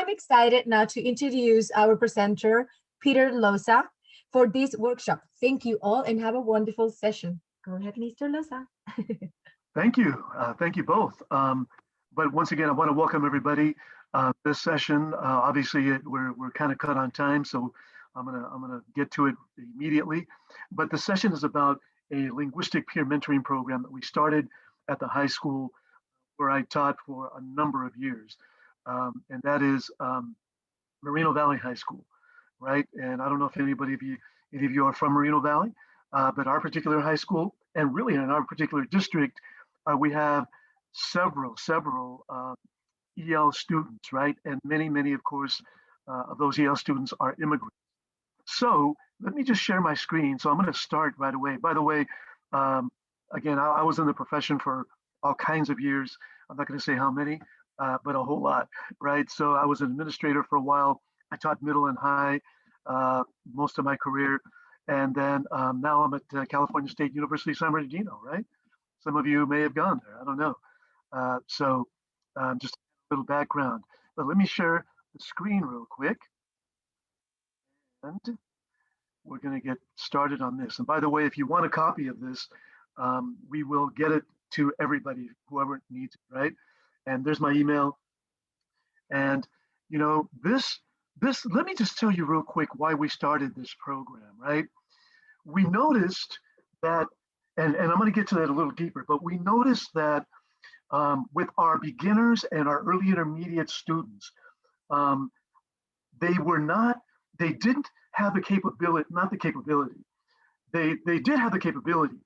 I'm excited now to introduce our presenter, Peter Loza, for this workshop. Thank you all and have a wonderful session. Go ahead, Mr. Loza. Thank you. Thank you both. But once again, I want to welcome everybody. This session, obviously, we're kind of cut on time, so I'm gonna get to it immediately. But the session is about a linguistic peer mentoring program that we started at the high school where I taught for a number of years, and that is Moreno Valley High School, right? And I don't know if any of you are from Moreno Valley, but our particular high school, and really in our particular district, we have several EL students, right? And many, of course, of those EL students are immigrants. So let me just share my screen. So I'm going to start right away. By the way, again, I was in the profession for all kinds of years. I'm not going to say how many, but a whole lot, right? So I was an administrator for a while. I taught middle and high most of my career. And then now I'm at California State University, San Bernardino, right? Some of you may have gone there. I don't know. So just a little background. But let me share the screen real quick. And we're going to get started on this. And by the way, if you want a copy of this, we will get it to everybody, whoever needs it, right? And there's my email. And, you know, this, let me just tell you real quick why we started this program, right? We noticed that, and I'm going to get to that a little deeper, but we noticed that with our beginners and our early intermediate students, they didn't have the capability, not the capability, they did have the capability,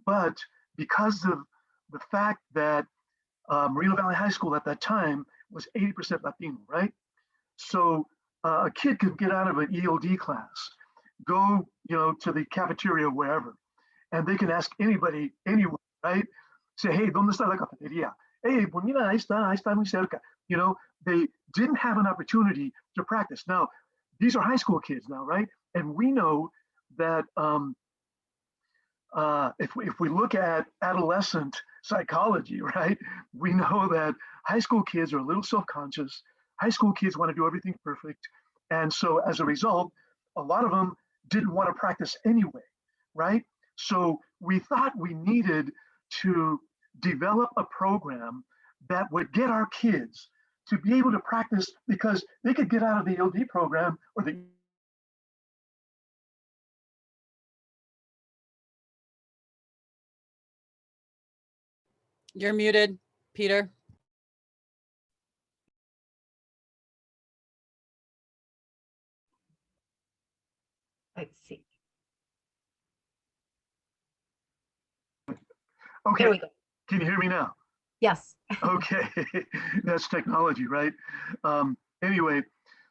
but because of the fact that Moreno Valley High School at that time was 80% Latino, right? So a kid could get out of an ELD class, go, to the cafeteria, wherever, and they can ask anybody, anywhere, right? Say, hey, ¿dónde está la cafetería? Hey, pues mira, ahí está muy cerca. They didn't have an opportunity to practice. Now, these are high school kids now, right? And we know that if we look at adolescent psychology, right, we know that high school kids are a little self-conscious. High school kids want to do everything perfect. And so as a result, a lot of them didn't want to practice anyway, right? So we thought we needed to develop a program that would get our kids to be able to practice, because they could get out of the LD program or the You're muted, Peter. Let's see. Okay. There we go. Can you hear me now? Yes. Okay, that's technology, right? Anyway,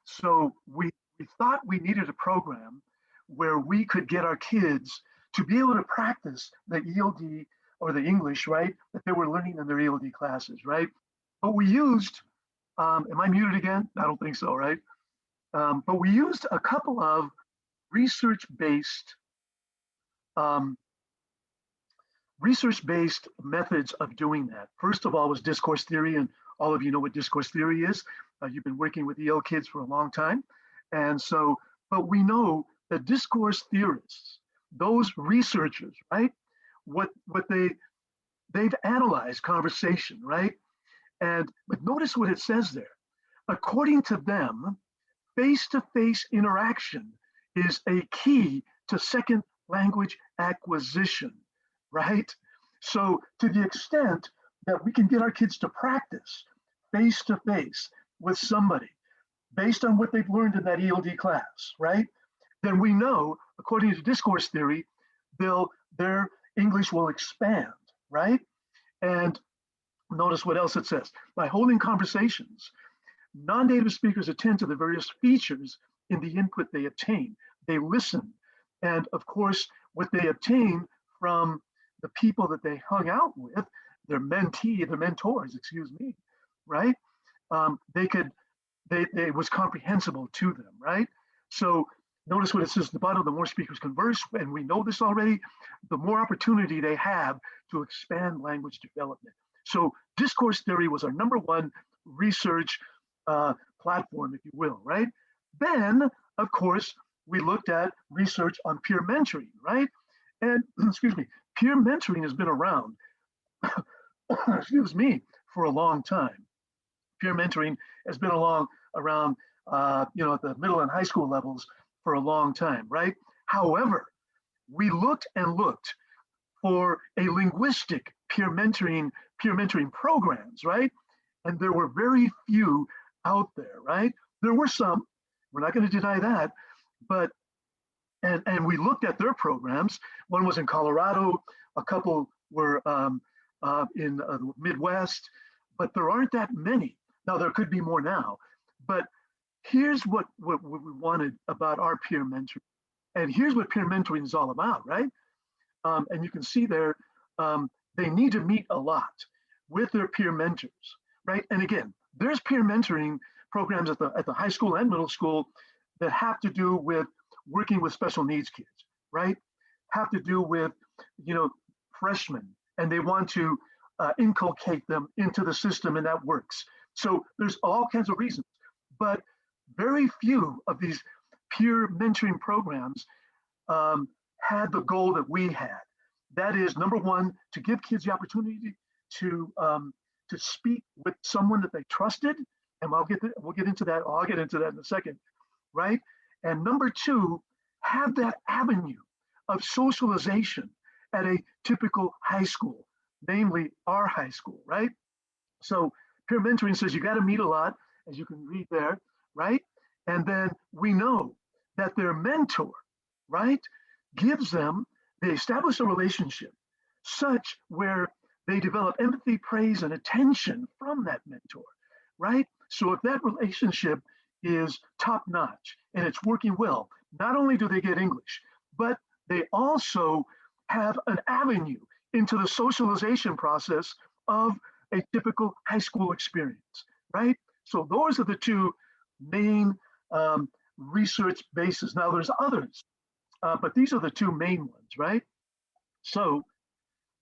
so we thought we needed a program where we could get our kids to be able to practice the ELD or the English, right, that they were learning in their ELD classes, right? But we used, am I muted again? I don't think so, right? But we used a couple of research-based methods of doing that. First of all was discourse theory, and all of you know what discourse theory is. You've been working with EL kids for a long time. And so, but we know that discourse theorists, those researchers, right, what they've analyzed conversation, right? But notice what it says there. According to them, face-to-face interaction is a key to second language acquisition, right? So to the extent that we can get our kids to practice face-to-face with somebody based on what they've learned in that ELD class, right? Then we know, according to discourse theory, their English will expand, right? And notice what else it says. By holding conversations, non-native speakers attend to the various features in the input they obtain. They listen. And of course, what they obtain from the people that they hung out with, their mentors, excuse me, right? It was comprehensible to them, right? So notice what it says at the bottom, the more speakers converse, and we know this already, the more opportunity they have to expand language development. So discourse theory was our number one research platform, if you will, right? Then, of course, we looked at research on peer mentoring, right? And excuse me, peer mentoring has been around, excuse me, for a long time. Peer mentoring has been around, at the middle and high school levels for a long time, right? However, we looked and looked for a linguistic peer mentoring programs, right? And there were very few out there, right? There were some, we're not going to deny that, but and we looked at their programs. One was in Colorado, a couple were in the Midwest, but there aren't that many. Now there could be more now, but here's what we wanted about our peer mentoring, and here's what peer mentoring is all about, right? And you can see there, they need to meet a lot with their peer mentors, right? And again, there's peer mentoring programs at the high school and middle school that have to do with working with special needs kids, right? Have to do with, freshmen, and they want to inculcate them into the system, and that works. So there's all kinds of reasons, but very few of these peer mentoring programs had the goal that we had. That is, number one, to give kids the opportunity to speak with someone that they trusted, and we'll get into that. I'll get into that in a second, right? And number two, have that avenue of socialization at a typical high school, namely our high school, right? So peer mentoring says you got to meet a lot, as you can read there, right? And then we know that their mentor, right, gives them, they establish a relationship such where they develop empathy, praise, and attention from that mentor, right? So if that relationship is top notch and it's working well, not only do they get English, but they also have an avenue into the socialization process of a typical high school experience, right? So those are the two main research bases. Now there's others, but these are the two main ones, right? So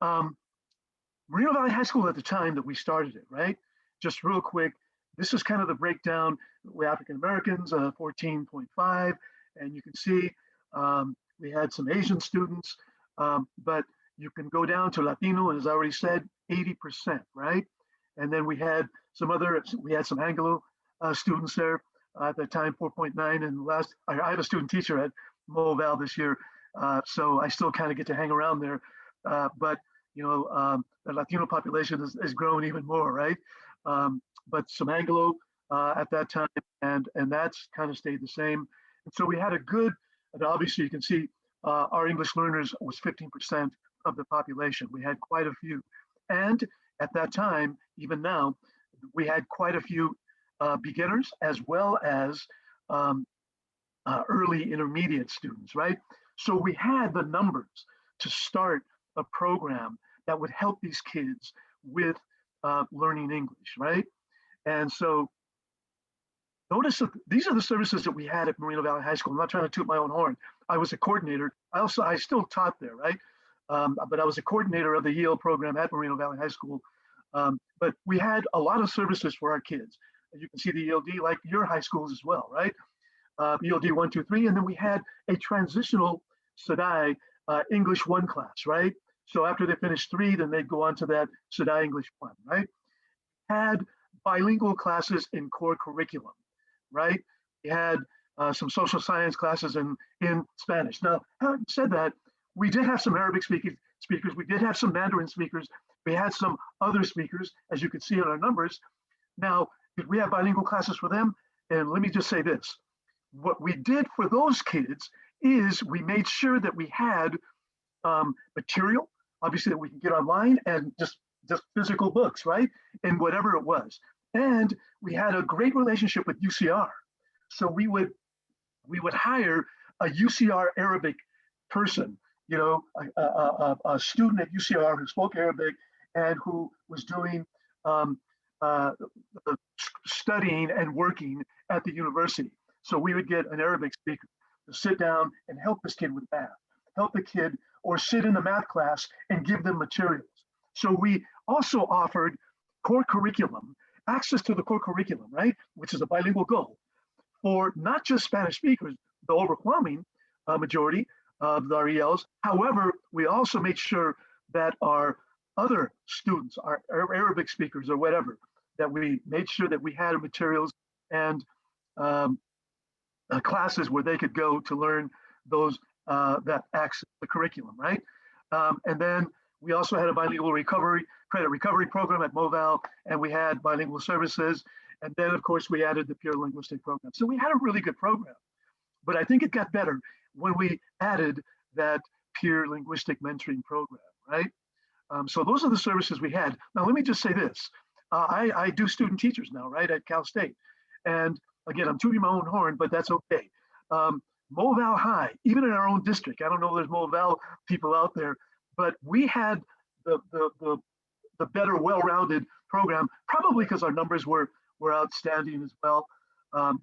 Moreno Valley High School at the time that we started it, right? Just real quick, this is kind of the breakdown. We African Americans, 14.5, and you can see we had some Asian students, but you can go down to Latino, and as I already said, 80%, right? And then we had some Anglo students there at that time, 4.9, and I have a student teacher at Moval this year, so I still kind of get to hang around there, but the Latino population has grown even more, right? But some Anglo at that time, and that's kind of stayed the same. And so we had and obviously you can see our English learners was 15% of the population. We had quite a few. And at that time, even now, we had quite a few beginners as well as early intermediate students, right? So we had the numbers to start a program that would help these kids with learning English, right? And so notice that these are the services that we had at Moreno Valley High School. I'm not trying to toot my own horn. I was a coordinator. I still taught there, right? But I was a coordinator of the EL program at Moreno Valley High School. But we had a lot of services for our kids. As you can see, the ELD, like your high schools as well, right? ELD 1, 2, 3, and then we had a transitional SEDAI English 1 class, right? So after they finished 3, then they'd go on to that SEDAI English 1, right? Had bilingual classes in core curriculum, right? We had some social science classes in Spanish. Now, having said that, we did have some Arabic speakers, we did have some Mandarin speakers, we had some other speakers, as you can see in our numbers. Now, did we have bilingual classes for them? And let me just say this. What we did for those kids is we made sure that we had material, obviously, that we can get online, and just physical books, right? And whatever it was. And we had a great relationship with UCR. So we would hire a UCR Arabic person, a student at UCR who spoke Arabic and who was doing studying and working at the university. So we would get an Arabic speaker to sit down and help this kid with math, help the kid, or sit in the math class and give them materials. So we also offered core curriculum access to the core curriculum, right, which is a bilingual goal for not just Spanish speakers, the overwhelming majority of our ELs. However, we also made sure that our other students, our Arabic speakers or whatever, that we made sure that we had materials and classes where they could go to learn those that access the curriculum, right? And then we also had a bilingual credit recovery program at Moval, and we had bilingual services. And then, of course, we added the pure linguistic program. So we had a really good program. But I think it got better when we added that peer linguistic mentoring program, right? So those are the services we had. Now, let me just say this. I do student teachers now, right, at Cal State. And again, I'm tooting my own horn, but that's okay. Moval High, even in our own district, I don't know if there's Moval people out there, but we had the better, well-rounded program, probably because our numbers were outstanding as well.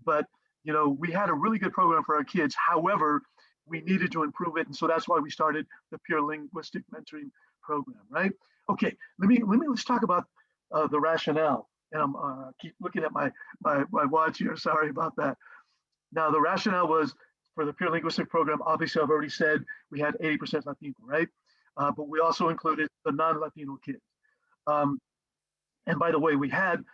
But you know, we had a really good program for our kids. However, we needed to improve it, and so that's why we started the pure linguistic mentoring program, right? Okay, let's talk about the rationale. And I'm keep looking at my watch here. Sorry about that. Now, the rationale was for the pure linguistic program. Obviously, I've already said we had 80% Latino, right? But we also included the non-Latino kids. And by the way, we had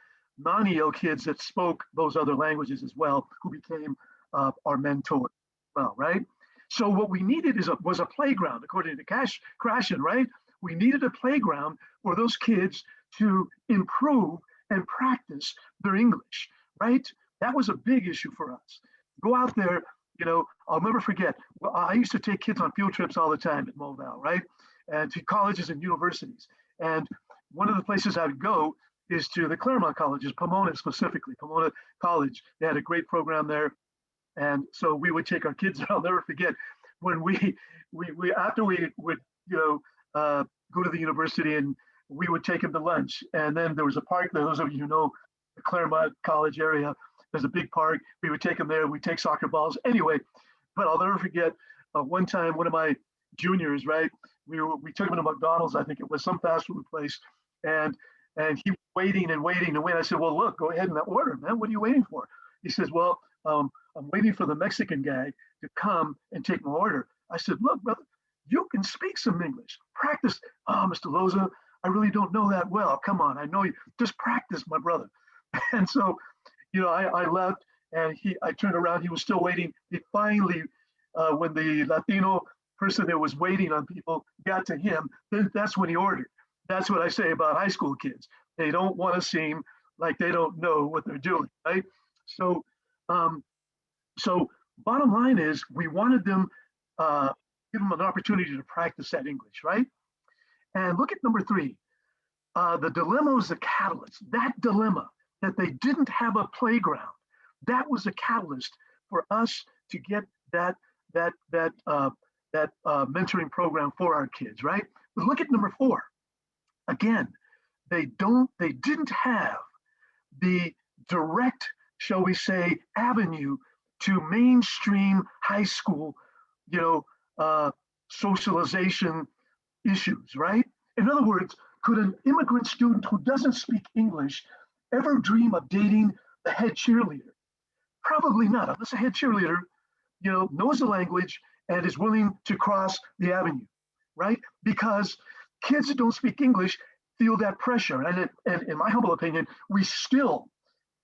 non-EL kids that spoke those other languages as well, who became our mentors as well, right? So what we needed was a playground, according to Krashen, right? We needed a playground for those kids to improve and practice their English, right? That was a big issue for us. Go out there, you know, I'll never forget, I used to take kids on field trips all the time at Moval, right? And to colleges and universities. And one of the places I would go is to the Claremont colleges, Pomona specifically, Pomona College. They had a great program there. And so we would take our kids, I'll never forget, when we after we would, you know, go to the university, and we would take them to lunch. And then there was a park there, those of you who know the Claremont College area, there's a big park. We would take them there, we'd take soccer balls. Anyway, but I'll never forget one time, one of my juniors, right, we took him to McDonald's, I think it was some fast food place, and he was waiting and waiting and waiting. I said, well, look, go ahead and order, man. What are you waiting for? He says, well, I'm waiting for the Mexican guy to come and take my order. I said, look, brother, you can speak some English. Practice. Oh, Mr. Loza, I really don't know that well. Come on, I know you. Just practice, my brother. And so, you know, I left, and I turned around. He was still waiting. He finally, when the Latino person that was waiting on people got to him, then that's when he ordered. That's what I say about high school kids. They don't want to seem like they don't know what they're doing, right? So, so bottom line is, we wanted them, give them an opportunity to practice that English, right? And look at number 3. The dilemma was the catalyst. That dilemma, that they didn't have a playground, that was a catalyst for us to get that mentoring program for our kids, right? But look at number 4. Again, they didn't have the direct, shall we say, avenue to mainstream high school, you know, socialization issues, right? In other words, could an immigrant student who doesn't speak English ever dream of dating the head cheerleader? Probably not, unless a head cheerleader, you know, knows the language and is willing to cross the avenue, right? Because kids that don't speak English feel that pressure. And in my humble opinion, we still,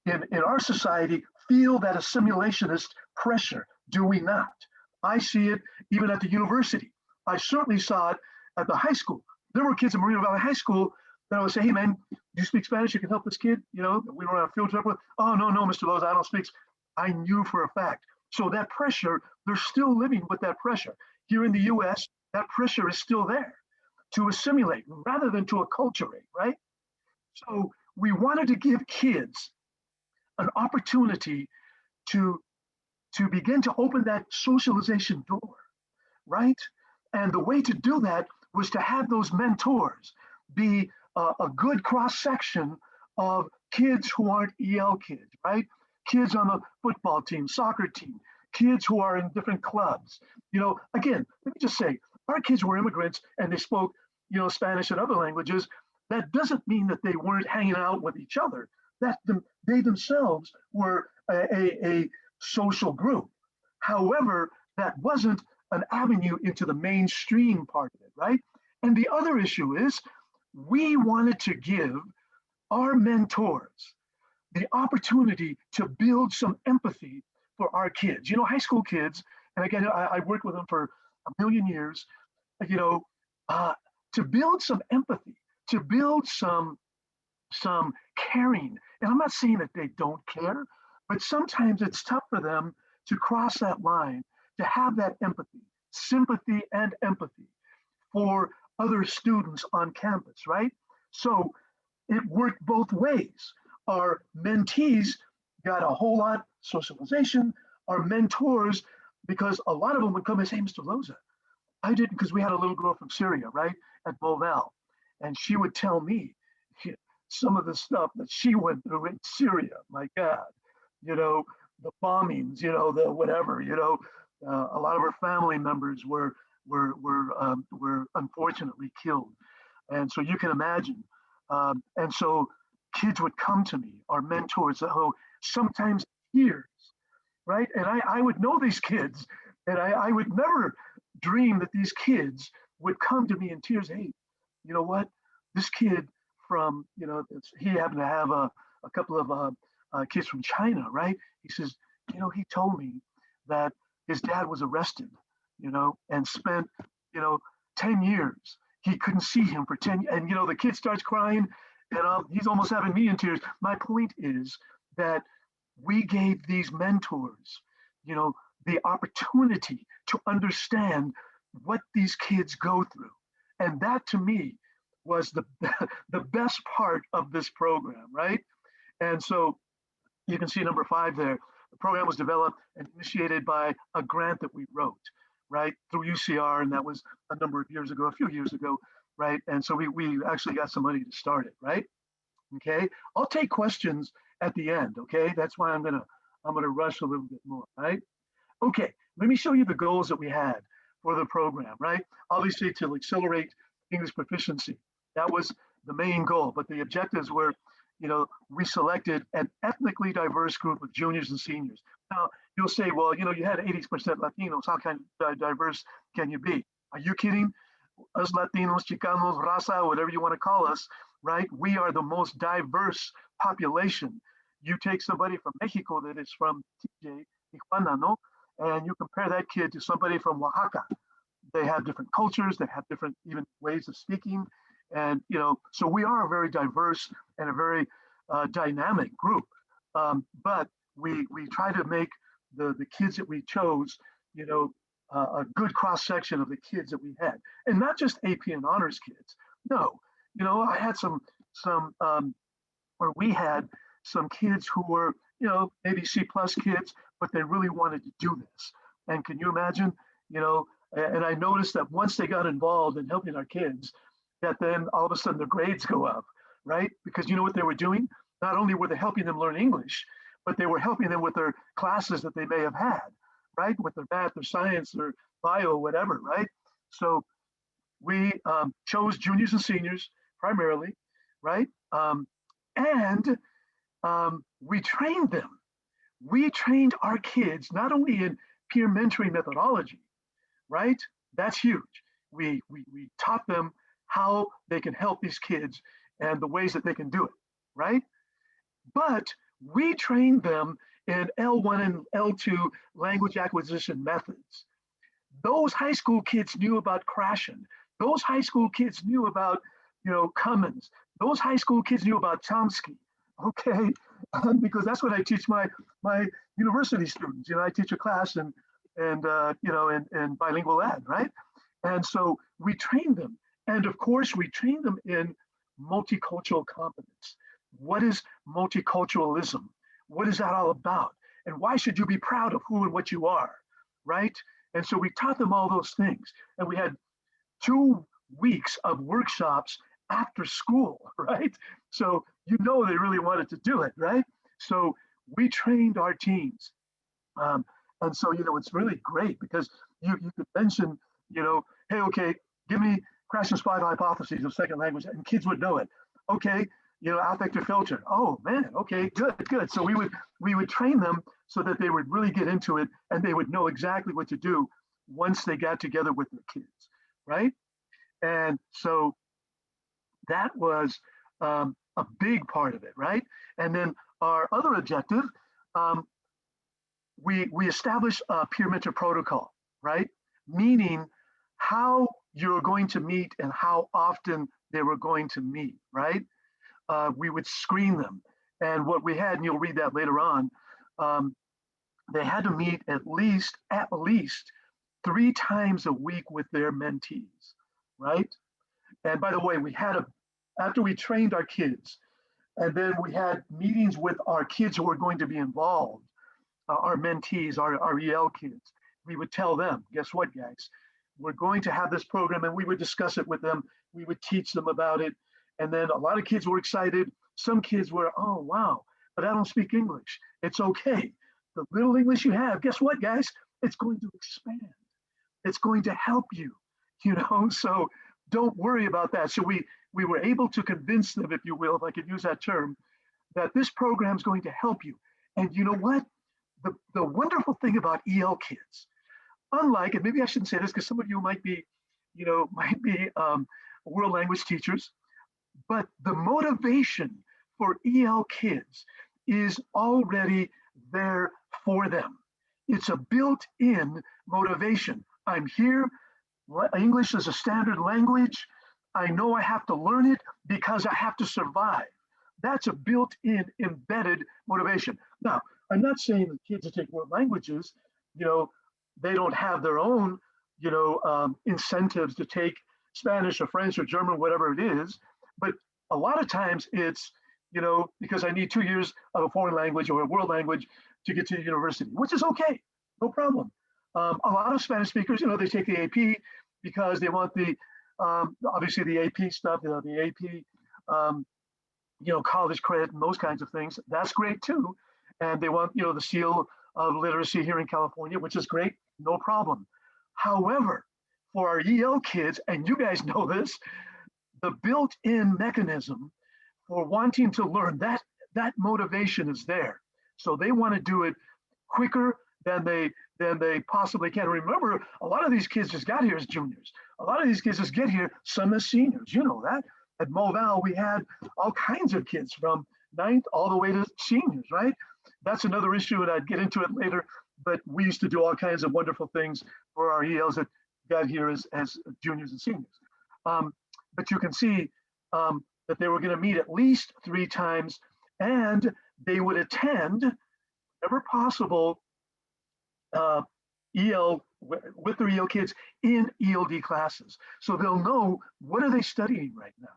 in our society, feel that assimilationist pressure, do we not? I see it even at the university. I certainly saw it at the high school. There were kids in Moreno Valley High School that I would say, hey man, do you speak Spanish? You can help this kid, you know, we were on a field trip with. Oh, no, Mr. Loza, I don't speak. I knew for a fact. So that pressure, they're still living with that pressure. Here in the US, that pressure is still there to assimilate rather than to acculturate, right? So we wanted to give kids an opportunity to begin to open that socialization door, right? And the way to do that was to have those mentors be a good cross-section of kids who aren't EL kids, right? Kids on the football team, soccer team, kids who are in different clubs. You know, again, let me just say, our kids were immigrants and they spoke, you know, Spanish and other languages. That doesn't mean that they weren't hanging out with each other. they themselves were a social group. However, that wasn't an avenue into the mainstream part of it, right? And the other issue is we wanted to give our mentors the opportunity to build some empathy for our kids. You know, high school kids, and again, I worked with them for a million years, you know, to build some empathy, to build some caring. And I'm not saying that they don't care, but sometimes it's tough for them to cross that line, to have that empathy, sympathy and empathy for other students on campus, right? So it worked both ways. Our mentees got a whole lot socialization. Our mentors, because a lot of them would come and say, hey, Mr. Loza, I didn't, because we had a little girl from Syria, right, at Boval, and she would tell me some of the stuff that she went through in Syria. My God, you know, the bombings, you know, the whatever, you know, a lot of her family members were unfortunately killed, and so you can imagine. And so kids would come to me, our mentors, sometimes tears, right? And I would know these kids, and I would never dream that these kids would come to me in tears. Hey, you know what? This kid from, you know, he happened to have a couple of kids from China, right? He says, you know, he told me that his dad was arrested, you know, and spent, you know, 10 years. He couldn't see him for 10 years. And, you know, the kid starts crying, and he's almost having me in tears. My point is that we gave these mentors, you know, the opportunity to understand what these kids go through. And that to me was the best part of this program, right? And so you can see number 5 there. The program was developed and initiated by a grant that we wrote, right, through UCR, and that was a number of years ago, a few years ago, right? And so we actually got some money to start it, right? Okay, I'll take questions at the end, okay? That's why I'm gonna rush a little bit more, right? Okay, let me show you the goals that we had for the program, right? Obviously to accelerate English proficiency. That was the main goal, but the objectives were, you know, we selected an ethnically diverse group of juniors and seniors. Now, you'll say, well, you know, you had 80% Latinos, how kind of diverse can you be? Are you kidding? Us Latinos, Chicanos, Raza, whatever you want to call us, right? We are the most diverse population. You take somebody from Mexico that is from TJ, Tijuana, no? And you compare that kid to somebody from Oaxaca. They have different cultures, they have different even ways of speaking. And, you know, so we are a very diverse and a very dynamic group. But we try to make the kids that we chose, you know, a good cross section of the kids that we had, and not just AP and honors kids. No, you know, I had or we had some kids who were, you know, maybe C+ kids, but they really wanted to do this. And can you imagine, you know, and I noticed that once they got involved in helping our kids, that then all of a sudden their grades go up, right? Because you know what they were doing? Not only were they helping them learn English, but they were helping them with their classes that they may have had, right? With their math, their science, their bio, whatever, right? So we chose juniors and seniors primarily, right? And we trained them. We trained our kids not only in peer mentoring methodology, right? That's huge. We taught them how they can help these kids and the ways that they can do it, right? But we trained them in L1 and L2 language acquisition methods. Those high school kids knew about Krashen. Those high school kids knew about, you know, Cummins. Those high school kids knew about Chomsky, okay? Because that's what I teach my university students. You know, I teach a class and you know, in bilingual ed, right? And so we train them. And of course, we train them in multicultural competence. What is multiculturalism? What is that all about? And why should you be proud of who and what you are, right? And so we taught them all those things. And we had 2 weeks of workshops after school, right? So you know they really wanted to do it, right? So we trained our teams. And so, you know, it's really great because you could mention, you know, hey, okay, give me Krashen's 5 hypotheses of second language, and kids would know it. Okay, affective filter. Oh man, okay, good. So we would train them so that they would really get into it and they would know exactly what to do once they got together with their kids, right? And so that was a big part of it, right? And then our other objective, we established a peer mentor protocol, right? Meaning how you're going to meet and how often they were going to meet, right? We would screen them. And what we had, and you'll read that later on, they had to meet at least 3 times a week with their mentees, right? And by the way, after we trained our kids, and then we had meetings with our kids who were going to be involved, our mentees, our EL kids. We would tell them, guess what, guys? We're going to have this program, and we would discuss it with them. We would teach them about it. And then a lot of kids were excited. Some kids were, oh, wow, but I don't speak English. It's okay. The little English you have, guess what, guys? It's going to expand. It's going to help you, so don't worry about that. So we were able to convince them, if you will, if I could use that term, that this program is going to help you. And you know what? The wonderful thing about EL kids, unlike, and maybe I shouldn't say this because some of you might be world language teachers, but the motivation for EL kids is already there for them. It's a built-in motivation. I'm here. English is a standard language. I know I have to learn it because I have to survive. That's a built-in embedded motivation. Now, I'm not saying that kids that take world languages, they don't have their own, incentives to take Spanish or French or German, whatever it is. But a lot of times it's, because I need 2 years of a foreign language or a world language to get to the university, which is okay, no problem. A lot of Spanish speakers, they take the AP because they want the, obviously the AP stuff, the AP, college credit and those kinds of things. That's great too. And they want, the seal of literacy here in California, which is great, no problem. However, for our EL kids, and you guys know this, the built-in mechanism for wanting to learn, that motivation is there. So they want to do it quicker than they possibly can. Remember, a lot of these kids just got here as juniors. A lot of these kids just get here, some as seniors. You know that. At Moval, we had all kinds of kids from 9th all the way to seniors, right? That's another issue, and I'd get into it later. But we used to do all kinds of wonderful things for our ELs that got here as juniors and seniors. But you can see that they were going to meet at least 3 times, and they would attend, whenever possible, EL with their EL kids in ELD classes. So they'll know what are they studying right now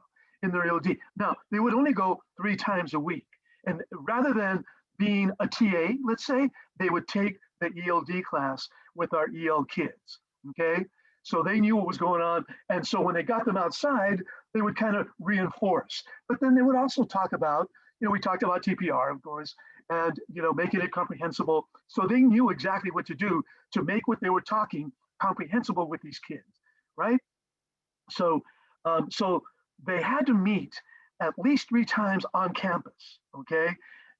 in their ELD. Now, they would only go 3 times a week. And rather than being a TA, let's say, they would take the ELD class with our EL kids, okay? So they knew what was going on. And so when they got them outside, they would kind of reinforce. But then they would also talk about, we talked about TPR, of course, and, making it comprehensible. So they knew exactly what to do to make what they were talking comprehensible with these kids, right? So, so they had to meet at least 3 times on campus, okay?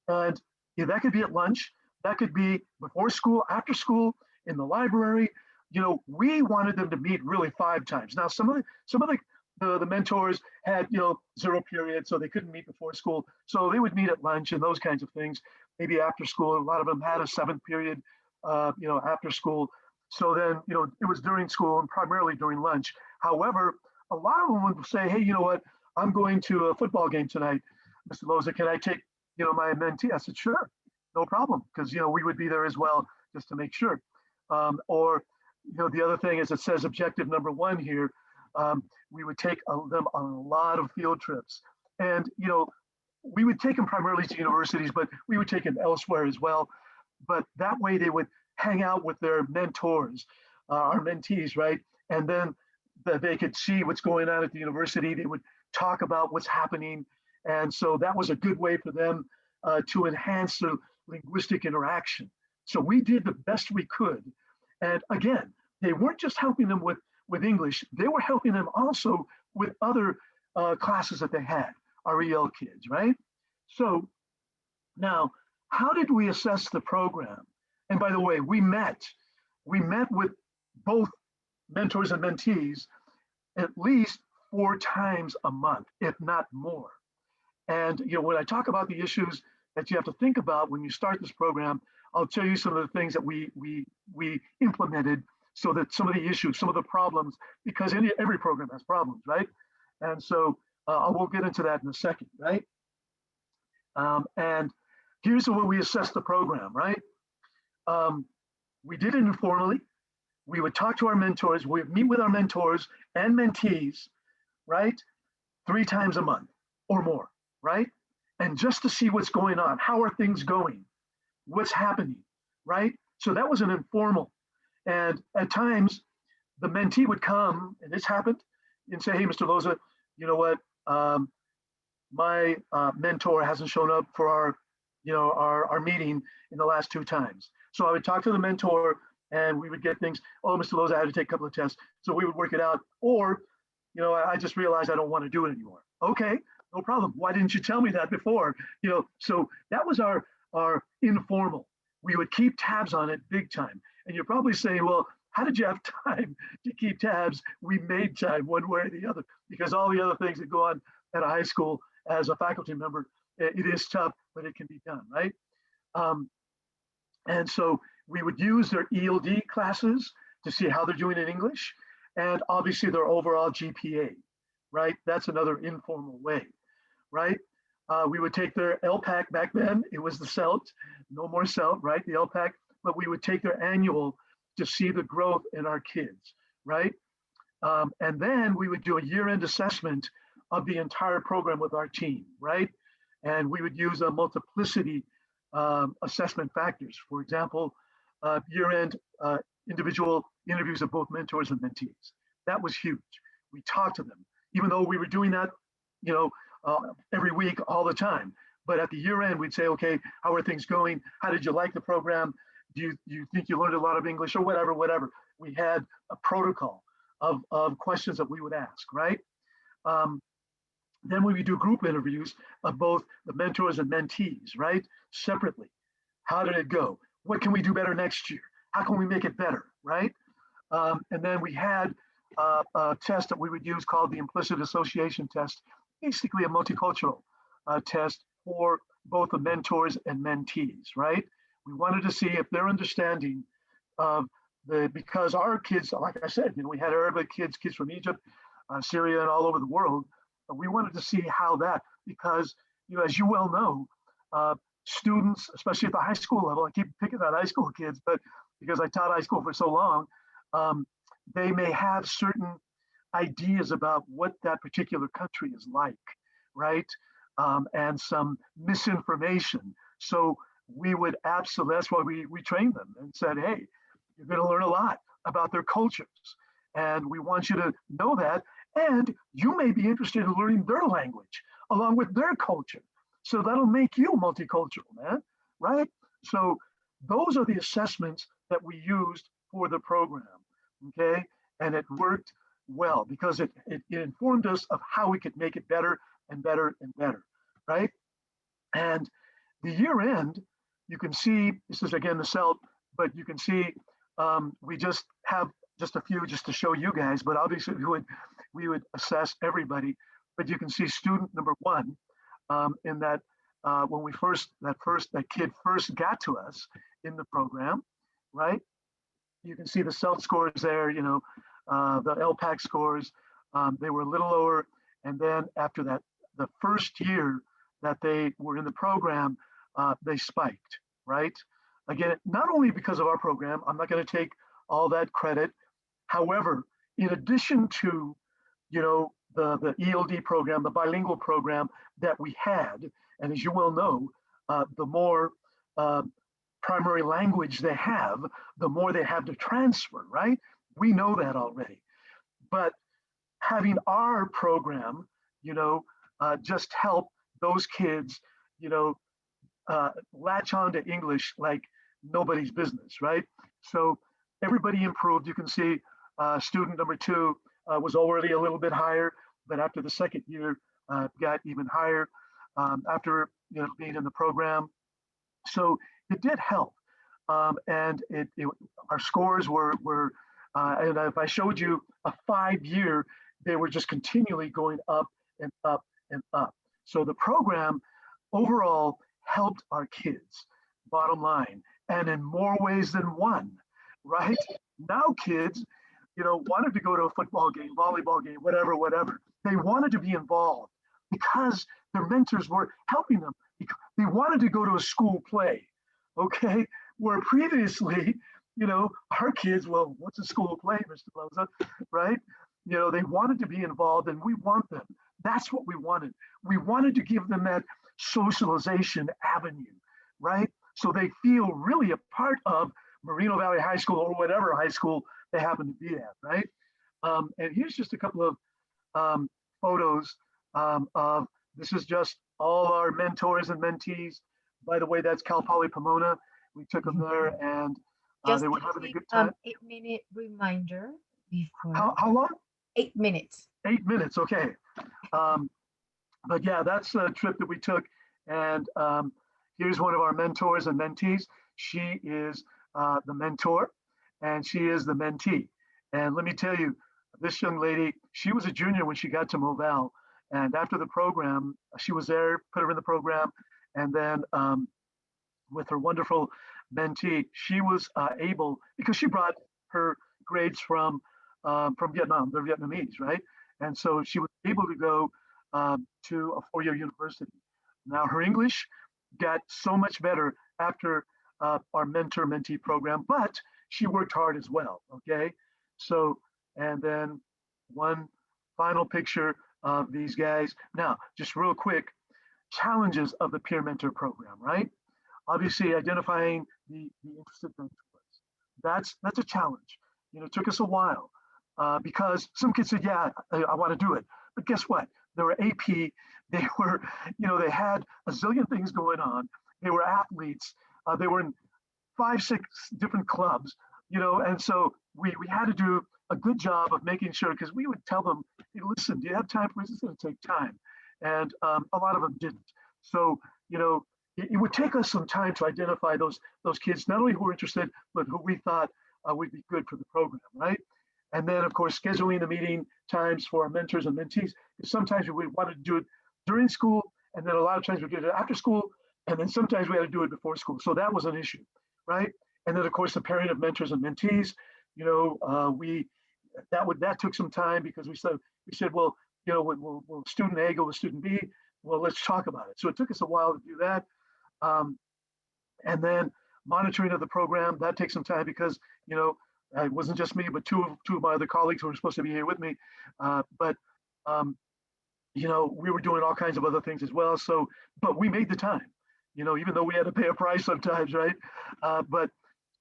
And that could be at lunch, that could be before school, after school, in the library. We wanted them to meet really 5 times. Now, some of the mentors had, 0 period, so they couldn't meet before school. So they would meet at lunch and those kinds of things, maybe after school. A lot of them had a 7th period, after school. So then, it was during school and primarily during lunch. However, a lot of them would say, hey, you know what? I'm going to a football game tonight. Mr. Loza, can I take, my mentee? I said, sure, no problem. Because, we would be there as well, just to make sure. Or, the other thing is it says objective number 1 here. We would take them on a lot of field trips. And, we would take them primarily to universities, but we would take them elsewhere as well. But that way they would hang out with their mentors, our mentees, right? And then they could see what's going on at the university. They would talk about what's happening. And so that was a good way for them to enhance the linguistic interaction. So we did the best we could. And again, they weren't just helping them with English, they were helping them also with other classes that they had. our EL kids, right? So now, how did we assess the program? And by the way, we met with both mentors and mentees at least 4 times a month, if not more. And when I talk about the issues that you have to think about when you start this program, I'll tell you some of the things that we implemented so that some of the issues, some of the problems, because every program has problems, right? And so I will get into that in a second, right? And here's the way we assess the program, right? We did it informally. We would talk to our mentors. We would meet with our mentors and mentees, right? 3 times a month or more, right? And just to see what's going on. How are things going? What's happening, right? So that was an informal. And at times, the mentee would come, and this happened, and say, hey, Mr. Loza, you know what? My mentor hasn't shown up for our meeting in the last 2 times. So I would talk to the mentor and we would get things, oh, Mr. Loza, I had to take a couple of tests. So we would work it out. Or, I just realized I don't want to do it anymore. Okay, no problem. Why didn't you tell me that before? So that was our informal. We would keep tabs on it big time. And you're probably saying, well, how did you have time to keep tabs? We made time one way or the other, because all the other things that go on at a high school as a faculty member, it is tough, but it can be done, right? And so we would use their ELD classes to see how they're doing in English, and obviously their overall GPA, right? That's another informal way, right? We would take their LPAC back then. It was the CELT, no more CELT, right? The LPAC, but we would take their annual to see the growth in our kids, right? And then we would do a year-end assessment of the entire program with our team, right? And we would use a multiplicity assessment factors. For example, year-end individual interviews of both mentors and mentees. That was huge. We talked to them, even though we were doing that, every week, all the time. But at the year end, we'd say, okay, how are things going? How did you like the program? Do you think you learned a lot of English, or whatever? We had a protocol of questions that we would ask, right? Then we would do group interviews of both the mentors and mentees, right? Separately. How did it go? What can we do better next year? How can we make it better, right? And then we had a test that we would use called the implicit association test, basically a multicultural test for both the mentors and mentees, right? We wanted to see if their understanding of because our kids, like I said, we had Arabic kids from Egypt, Syria, and all over the world. We wanted to see how that, because, as you well know, students, especially at the high school level, I keep picking on high school kids, but because I taught high school for so long, they may have certain ideas about what that particular country is like, right? And some misinformation. So we would absolutely, that's why we trained them and said, hey, you're going to learn a lot about their cultures. And we want you to know that. And you may be interested in learning their language along with their culture. So that'll make you multicultural, man, right? So those are the assessments that we used for the program, okay? And it worked well because it informed us of how we could make it better and better and better, right? And the year end, you can see, this is again the CELT, but you can see we just have just a few just to show you guys, but obviously we would assess everybody. But you can see student number 1 in that when that kid first got to us in the program, right? You can see the CELT scores there, the LPAC scores, they were a little lower. And then after that, the first year that they were in the program, they spiked, right? Again, not only because of our program, I'm not going to take all that credit. However, in addition to, the ELD program, the bilingual program that we had, and as you well know, the more primary language they have, the more they have to transfer, right? We know that already. But having our program, just help those kids, latch on to English like nobody's business, right? So everybody improved. You can see student number 2 was already a little bit higher, but after the second year, got even higher after being in the program. So it did help, and our scores were and if I showed you a 5-year, they were just continually going up and up and up. So the program overall helped our kids, bottom line, and in more ways than one, right? Now kids, wanted to go to a football game, volleyball game, whatever. They wanted to be involved because their mentors were helping them. They wanted to go to a school play, okay? Where previously, our kids, well, what's a school play, Mr. Loza, right? They wanted to be involved, and we want them. That's what we wanted. We wanted to give them that socialization avenue, right? So they feel really a part of Moreno Valley High School or whatever high school they happen to be at, right? And here's just a couple of photos of, this is just all our mentors and mentees. By the way, that's Cal Poly Pomona. We took them there, and they were having a good time. 8-minute reminder before. How long? 8 minutes. 8 minutes, okay. But yeah, that's a trip that we took. And here's one of our mentors and mentees. She is the mentor, and she is the mentee. And let me tell you, this young lady, she was a junior when she got to Moval. And after the program, she was there, put her in the program. And then with her wonderful mentee, she was able, because she brought her grades from Vietnam, they're Vietnamese, right? And so she was able to go to a 4-year university. Now her English got so much better after our mentor-mentee program, but she worked hard as well, okay? So, and then one final picture of these guys. Now, just real quick, challenges of the peer mentor program, right? Obviously identifying the interested mentors. That's a challenge. It took us a while because some kids said, yeah, I want to do it. But guess what? They were AP, they were, they had a zillion things going on. They were athletes. They were in 5, 6 different clubs, and so we had to do a good job of making sure, because we would tell them, hey, listen, do you have time for this? It's going to take time. And a lot of them didn't. So, it would take us some time to identify those kids, not only who were interested, but who we thought would be good for the program, right? And then, of course, scheduling the meeting times for our mentors and mentees. Sometimes we wanted to do it during school, and then a lot of times we did it after school, and then sometimes we had to do it before school. So that was an issue, right? And then, of course, the pairing of mentors and mentees. That took some time, because we said, well, will student A go with student B? Well, let's talk about it. So it took us a while to do that. And then monitoring of the program, that takes some time, because, it wasn't just me, but two of my other colleagues who were supposed to be here with me. But we were doing all kinds of other things as well. So, but we made the time, even though we had to pay a price sometimes, right? But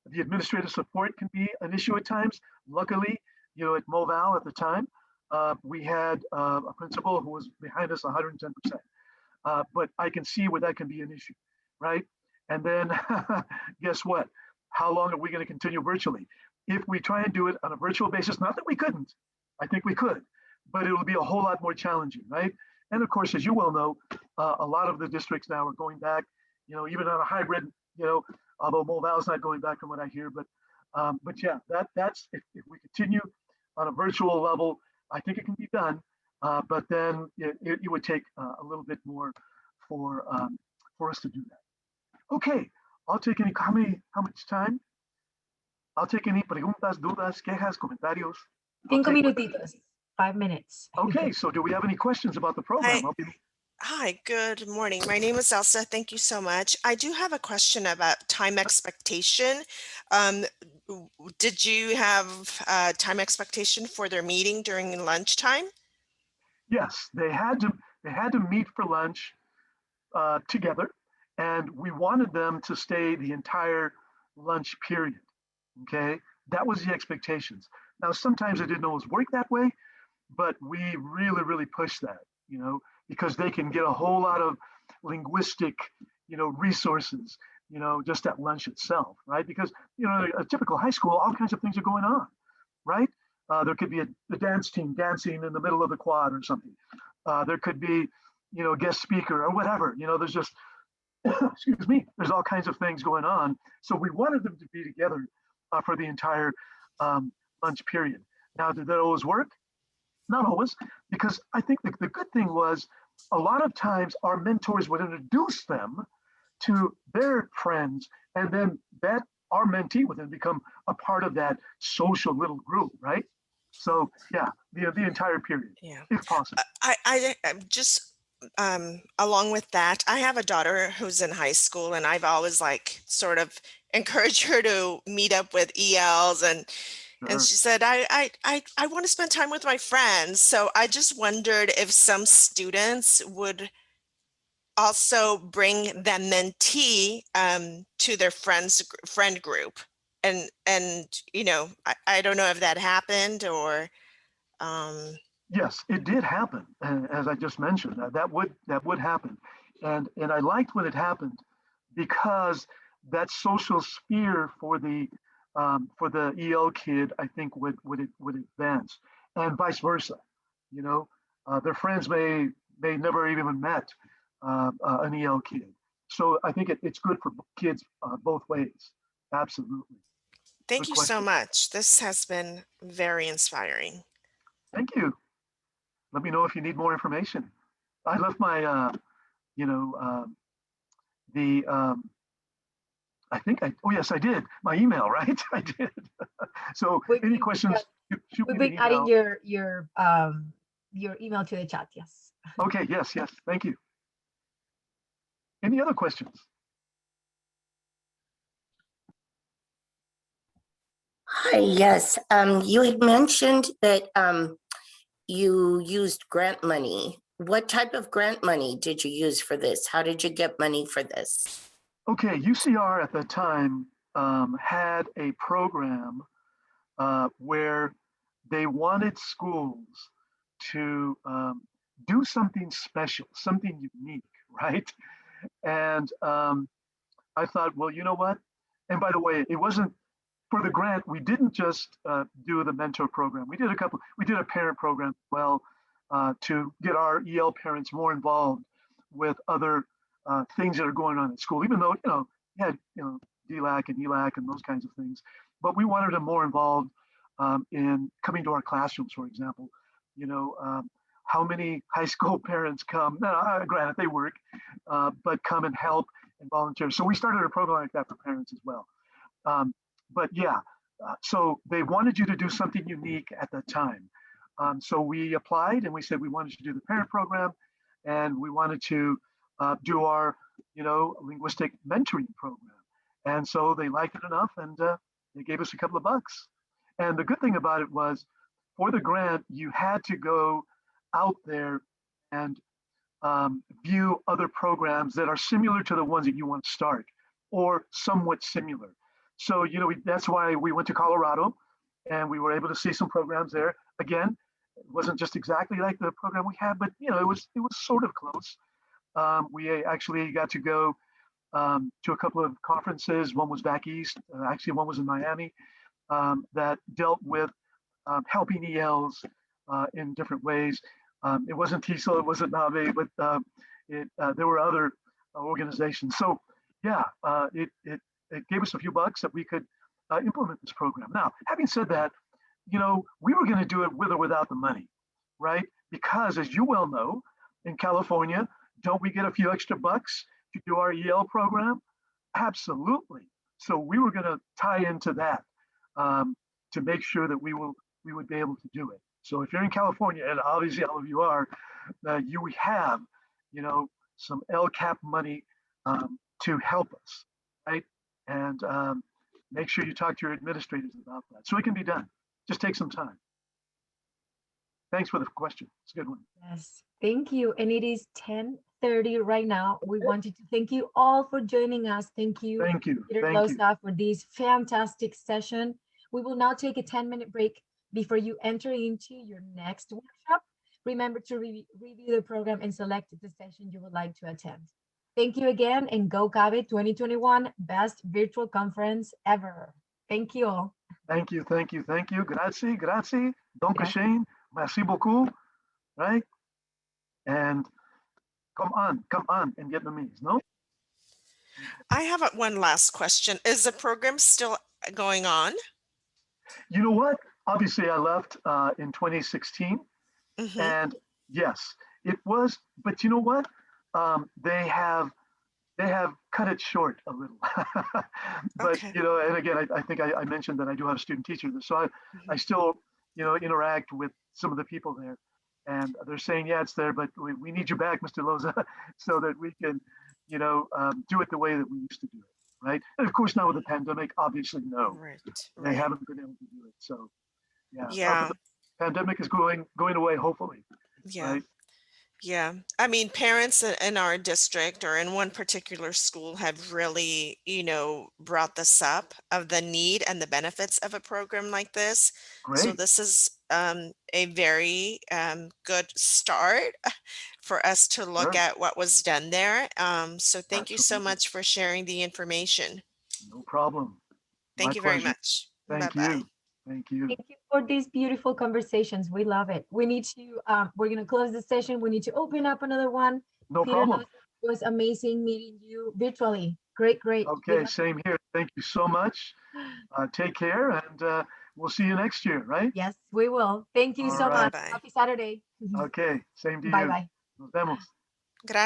the administrative support can be an issue at times. Luckily, at Moval at the time, we had a principal who was behind us 110%. But I can see where that can be an issue, right? And then guess what? How long are we going to continue virtually? If we try and do it on a virtual basis, not that we couldn't, I think we could, but it will be a whole lot more challenging, right? And of course, as you well know, a lot of the districts now are going back, even on a hybrid, although Moval is not going back from what I hear, but yeah, that's if we continue on a virtual level, I think it can be done, but then it would take a little bit more for us to do that. Okay, I'll take how much time? I'll take any preguntas, dudas, quejas, comentarios. 5 minutitos, 5 minutes. Okay, so do we have any questions about the program? Hi, good morning. My name is Elsa. Thank you so much. I do have a question about time expectation. Did you have time expectation for their meeting during lunchtime? Yes, they had to meet for lunch together, and we wanted them to stay the entire lunch period. Okay, that was the expectations. Now, sometimes it didn't always work that way, but we really, really pushed that, because they can get a whole lot of linguistic, resources, just at lunch itself, right? Because, a typical high school, all kinds of things are going on, right? There could be a dance team dancing in the middle of the quad or something. There could be, guest speaker or whatever. There's just, excuse me, there's all kinds of things going on. So we wanted them to be together for the entire lunch period. Now, did that always work? Not always, because I think the good thing was a lot of times our mentors would introduce them to their friends, and then that our mentee would then become a part of that social little group, right? So yeah, the entire period, Yeah. if possible. I'm just along with that, I have a daughter who's in high school, and I've always like sort of encouraged her to meet up with ELs, and Sure. she said, I want to spend time with my friends. So I just wondered if some students would also bring the mentee to their friend group. And I don't know if that happened or Yes, it did happen, as I just mentioned. That would happen, and I liked when it happened because that social sphere for the EL kid, I think would advance, and vice versa. Their friends may never even met an EL kid, so I think it's good for kids both ways. Absolutely, thank good you so question. much. This has been very inspiring. Thank you. Let me know if you need more information. I left my you know, the I think oh yes, I did my email, right? I did. So We, any we, questions, shoot we've me been the adding email. your email to the chat. Yes. Okay, yes, thank you. Any other questions? Hi, yes. You had mentioned that you used grant money. What type of grant money did you use for this? How did you get money for this? Okay, UCR at the time had a program where they wanted schools to do something special, something unique, right? And I thought, well, you know what? And by the way, it wasn't for the grant. We didn't just do the mentor program. We did a parent program as well to get our EL parents more involved with other things that are going on at school, even though, we had, DLAC and ELAC and those kinds of things. But we wanted them more involved in coming to our classrooms, for example. How many high school parents come? Granted, they work, but come and help and volunteer. So we started a program like that for parents as well. But yeah, so they wanted you to do something unique at the time. So we applied and we said we wanted to do the parent program, and we wanted to do our, linguistic mentoring program. And so they liked it enough, and they gave us a couple of bucks. And the good thing about it was, for the grant, you had to go out there and view other programs that are similar to the ones that you want to start, or somewhat similar. So, that's why we went to Colorado, and we were able to see some programs there. Again, it wasn't just exactly like the program we had, but it was sort of close. We actually got to go to a couple of conferences. One was back east, actually one was in Miami, that dealt with helping ELs in different ways. It wasn't TESOL, it wasn't NAVE, but there were other organizations. So yeah, it gave us a few bucks that we could implement this program. Now, having said that, we were going to do it with or without the money, right? Because as you well know, in California, don't we get a few extra bucks to do our EL program? Absolutely. So we were going to tie into that to make sure that we would be able to do it. So if you're in California, and obviously all of you are, you have, some LCAP money to help us, right? And make sure you talk to your administrators about that. So it can be done. Just take some time. Thanks for the question. It's a good one. Yes, thank you. And it is 10:30 right now. We wanted to thank you all for joining us. Thank you, Thank you. Peter Thank you. Loza, for this fantastic session. We will now take a 10-minute break before you enter into your next workshop. Remember to review the program and select the session you would like to attend. Thank you again, and Go CABE 2021, best virtual conference ever. Thank you all. Thank you. Thank you. Thank you. Grazie. Grazie. Danke Grazie. schön. Merci beaucoup. Right? And come on in Vietnamese, no? I have one last question. Is the program still going on? You know what? Obviously, I left in 2016, Mhm. and yes, it was. But you know what? They have cut it short a little. But Okay. and again, I think I mentioned that I do have a student teacher there, so I Mhm. still interact with some of the people there, and they're saying, yeah, it's there, but we need you back, Mr. Loza, so that we can do it the way that we used to do it, right? And of course, now with the pandemic, obviously no, Right. they Right. haven't been able to do it. So yeah, but Yeah. the pandemic is going away, hopefully, Yeah. right? Yeah, I mean, parents in our district or in one particular school have really, brought this up of the need and the benefits of a program like this. So Great. this is a very good start for us to look Sure. at what was done there. So thank you so Absolutely. much for sharing the information. No problem. My Thank you very pleasure. much. Thank Bye-bye. you. Thank you. Thank you for these beautiful conversations. We love it. We need to, we're going to close the session. We need to open up another one. No Peter, problem. it was amazing meeting you virtually. Great, great. We Okay, love same here. Thank you so much. Take care, and we'll see you next year, right? Yes, we will. Thank you All so right. much. Bye-bye. Happy Saturday. Okay, same to you. Bye-bye. Nos vemos. Gracias.